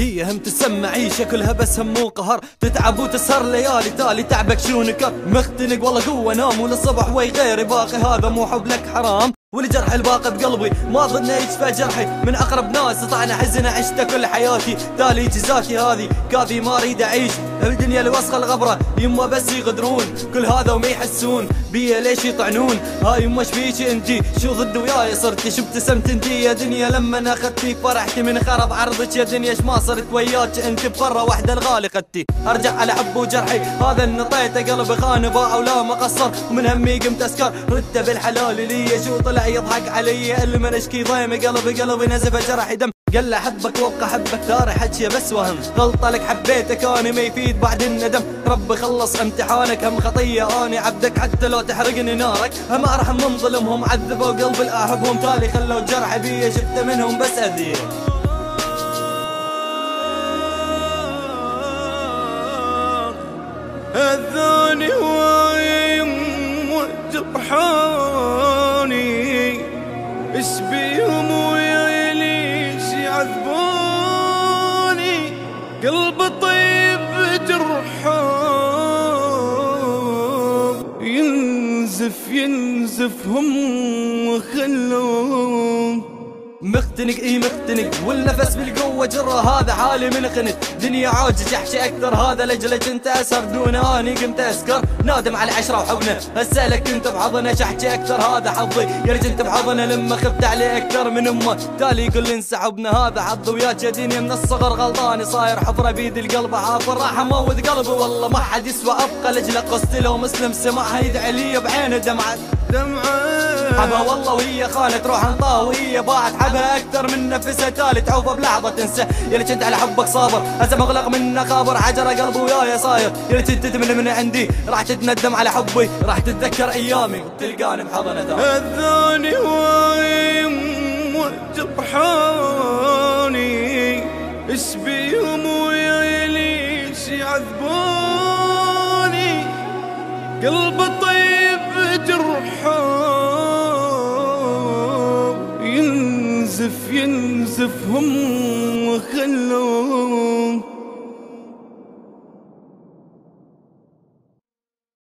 هي هم تسمى عيشة كلها بس هم وقهر، تتعب وتسهر ليالي تالي تعبك شو نكر. مختنق والله قوة نام وللصبح ويغيري باقي، هذا مو حب لك حرام والجرح الباقي بقلبي ما ظن يشفى جرحي. من اقرب ناس طعن حزن عشت كل حياتي، تالي جزاتي هذه كافي ما اريد اعيش الدنيا الوسخة الغبرة. يما بس يغدرون كل هذا وما يحسون بيا ليش يطعنون. هاي يما ايش فيكي انتي شو ضد وياي صرتي؟ شو ابتسمت انتي يا دنيا لما اخذتي فرحتي من خرب عرضك يا دنيا. ايش ما صرت وياك انت بفرة واحدة الغالي قدتي. ارجع على حب وجرحي هذا اللي نطيته قلبي خان باع ولا ما قصر، ومن همي قمت اسكر رده بالحلال لي. شو طلع يضحك علي اللي من اشكي ضيمي قلبي نزف جرحي دم. قال له حبك وابقى حبك ثاري حكي بس وهم، غلطة لك حبيتك اني ما يفيد بعد الندم. ربي خلص امتحانك هم خطية اني عبدك حتى لو تحرقني نارك. هم ارحم من ظلمهم عذبوا قلبي الاحبهم، تالي خلوا جرحي بي شفت منهم بس اذيه. اذاني وايم وجرحاني ايش بيهم ويا ليش يعذبوني. قلبي طيب جرحان ينزفهم وخلوهم. مختنق مختنق والنفس بالقوة جرة، هذا حالي من خنت دنيا عوجك احكي اكثر. هذا لجلك انت اسهر دون اني قمت اسكر، نادم على عشرة وحضنه هسالك كنت بحضنه احكي اكثر. هذا حظي يا ريت انت بحضنه لما خفت عليه اكثر من امه، تالي كل انسحبنا هذا حظي وياك يا دنيا. من الصغر غلطاني صاير حفرة بيد القلب حافر، راح اموت قلبي والله ما حد يسوى ابقى لجله قصتي. لو مسلم سمعها يدعي لي بعينه دمعة حبها والله وهي خانت روح انطاه وهي باعت حبها اكثر من نفسها تالي تعوفه بلحظه تنسى. يا ليت انت على حبك صابر هسه مغلق منه خابر، حجر قلبي وياي صاير. يا ليت انت تدمن من عندي راح تتندم على حبي، راح تتذكر ايامي وتلقاني بحضنه ثاني. اذاني وايم وجرحاني ايش بيهم ويا ليش يعذبوني. قلبي طيب جرحان ينزفهم وخلوهم.